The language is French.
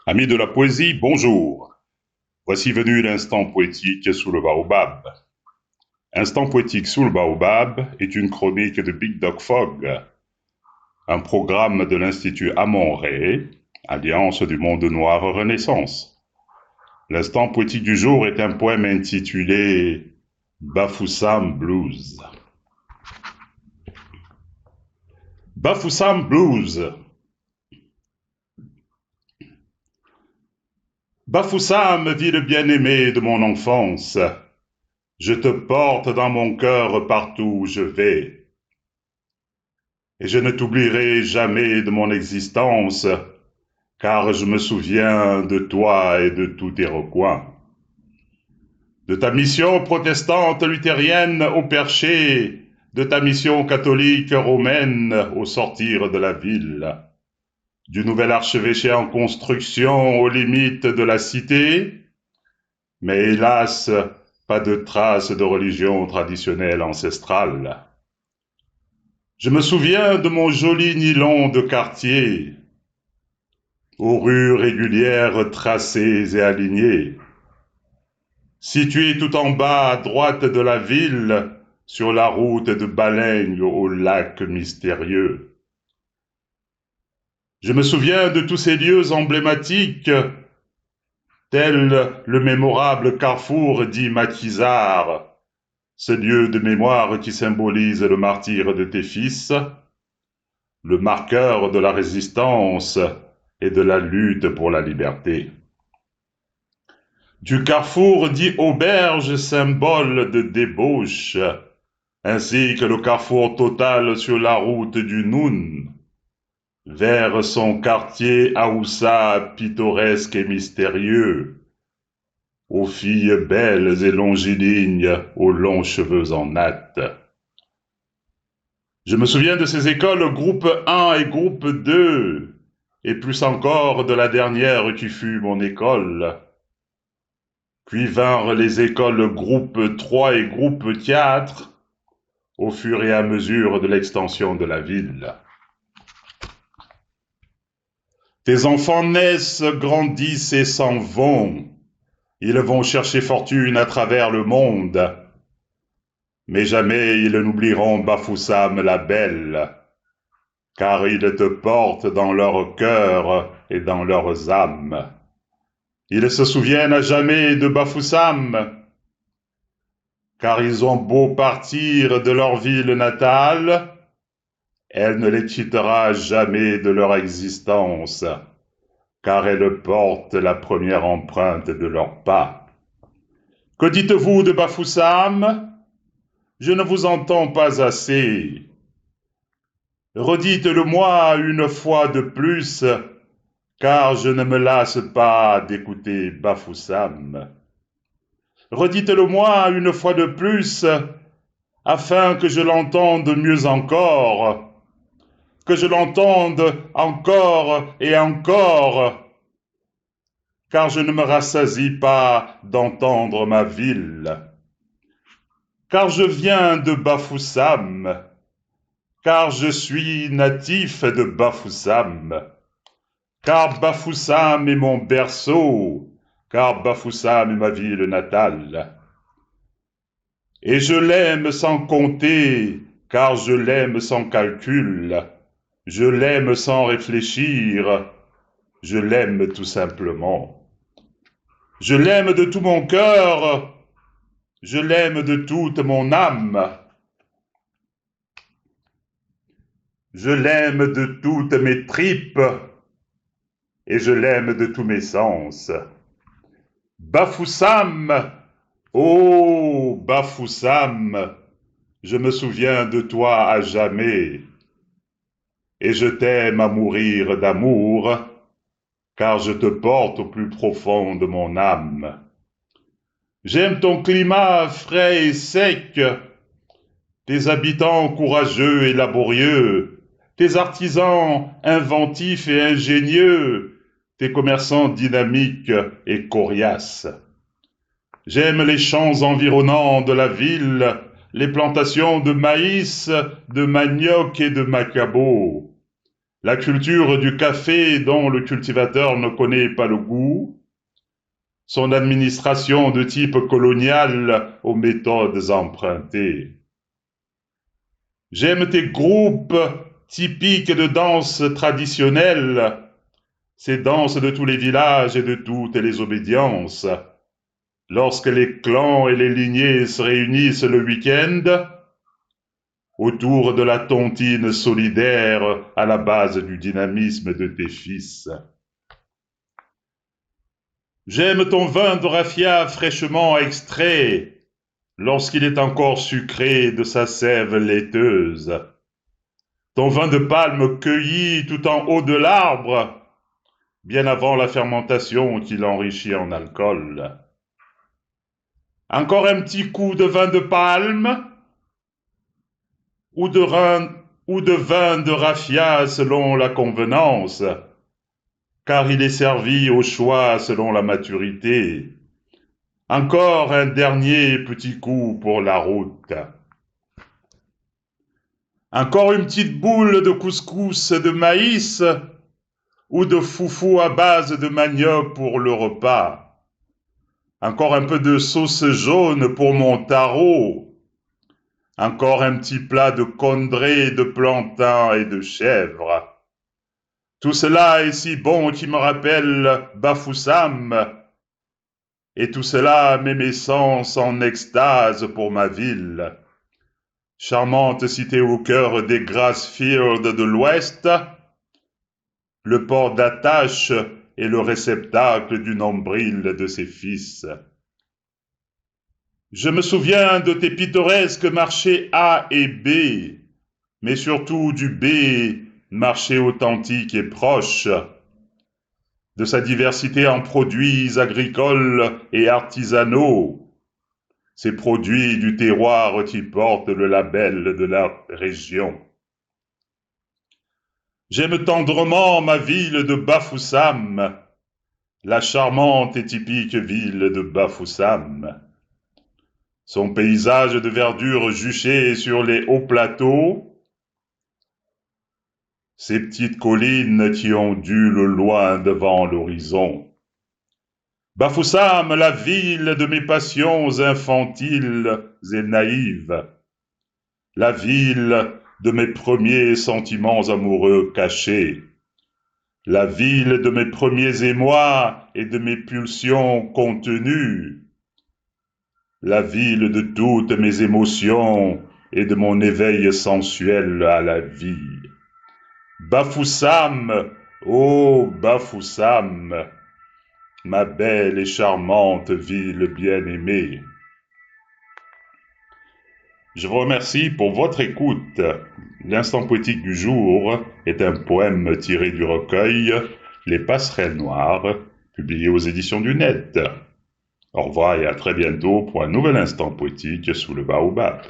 Amis de la poésie, bonjour. Voici venu l'instant poétique sous le baobab. Instant poétique sous le baobab est une chronique de Big Dog Fog, un programme de l'Institut Amon-Ré, Alliance du monde noir Renaissance. L'instant poétique du jour est un poème intitulé Bafoussam Blues. Bafoussam Blues. Bafoussam, ville bien-aimée de mon enfance, je te porte dans mon cœur partout où je vais. Et je ne t'oublierai jamais de mon existence, car je me souviens de toi et de tous tes recoins. De ta mission protestante luthérienne au perché, de ta mission catholique romaine au sortir de la ville, du nouvel archevêché en construction aux limites de la cité, mais hélas, pas de traces de religion traditionnelle ancestrale. Je me souviens de mon joli nylon de quartier, aux rues régulières tracées et alignées, situé tout en bas à droite de la ville, sur la route de Balengue au lac mystérieux. Je me souviens de tous ces lieux emblématiques, tels le mémorable carrefour dit Maquisard, ce lieu de mémoire qui symbolise le martyre de tes fils, le marqueur de la résistance et de la lutte pour la liberté. Du carrefour dit auberge, symbole de débauche, ainsi que le carrefour total sur la route du Noun, vers son quartier Aoussa pittoresque et mystérieux, aux filles belles et longilignes, aux longs cheveux en natte. Je me souviens de ces écoles groupe 1 et groupe 2, et plus encore de la dernière qui fut mon école. Puis vinrent les écoles groupe 3 et groupe 4, au fur et à mesure de l'extension de la ville. Tes enfants naissent, grandissent et s'en vont. Ils vont chercher fortune à travers le monde. Mais jamais ils n'oublieront Bafoussam la belle, car ils te portent dans leur cœur et dans leurs âmes. Ils se souviennent à jamais de Bafoussam, car ils ont beau partir de leur ville natale, elle ne les quittera jamais de leur existence, car elle porte la première empreinte de leurs pas. Que dites-vous de Bafoussam? Je ne vous entends pas assez. Redites-le-moi une fois de plus, car je ne me lasse pas d'écouter Bafoussam. Redites-le-moi une fois de plus, afin que je l'entende mieux encore, que je l'entende encore et encore, car je ne me rassasie pas d'entendre ma ville. Car je viens de Bafoussam, car je suis natif de Bafoussam, car Bafoussam est mon berceau, car Bafoussam est ma ville natale. Et je l'aime sans compter, car je l'aime sans calcul, je l'aime sans réfléchir, je l'aime tout simplement. Je l'aime de tout mon cœur, je l'aime de toute mon âme. Je l'aime de toutes mes tripes et je l'aime de tous mes sens. Bafoussam, oh Bafoussam, je me souviens de toi à jamais et je t'aime à mourir d'amour, car je te porte au plus profond de mon âme. J'aime ton climat frais et sec, tes habitants courageux et laborieux, tes artisans inventifs et ingénieux, tes commerçants dynamiques et coriaces. J'aime les champs environnants de la ville, les plantations de maïs, de manioc et de macabo. la culture du café dont le cultivateur ne connaît pas le goût, son administration de type colonial aux méthodes empruntées. J'aime tes groupes typiques de danse traditionnelle, ces danses de tous les villages et de toutes les obédiences. Lorsque les clans et les lignées se réunissent le week-end, autour de la tontine solidaire à la base du dynamisme de tes fils. J'aime ton vin de raffia fraîchement extrait, lorsqu'il est encore sucré de sa sève laiteuse. Ton vin de palme cueilli tout en haut de l'arbre, bien avant la fermentation qui l'enrichit en alcool. Encore un petit coup de vin de palme ou de vin de raffia selon la convenance, car il est servi au choix selon la maturité. Encore un dernier petit coup pour la route. Encore une petite boule de couscous de maïs ou de foufou à base de manioc pour le repas. Encore un peu de sauce jaune pour mon taro. Encore un petit plat de condré, de plantain et de chèvre. Tout cela est si bon qu'il me rappelle Bafoussam, et tout cela met mes sens en extase pour ma ville. Charmante cité au cœur des Grassfields de l'Ouest, le port d'attache est le réceptacle du nombril de ses fils. Je me souviens de tes pittoresques marchés A et B, mais surtout du B, marché authentique et proche, de sa diversité en produits agricoles et artisanaux, ces produits du terroir qui portent le label de la région. J'aime tendrement ma ville de Bafoussam, la charmante et typique ville de Bafoussam. Son paysage de verdure juché sur les hauts plateaux, ces petites collines qui ondulent loin devant l'horizon. Bafoussam, la ville de mes passions infantiles et naïves, la ville de mes premiers sentiments amoureux cachés, la ville de mes premiers émois et de mes pulsions contenues, la ville de toutes mes émotions et de mon éveil sensuel à la vie. Bafoussam, oh Bafoussam, ma belle et charmante ville bien-aimée. Je vous remercie pour votre écoute. L'instant poétique du jour est un poème tiré du recueil Les Passerelles Noires, publié aux éditions du Net. Au revoir et à très bientôt pour un nouvel instant poétique sous le baobab.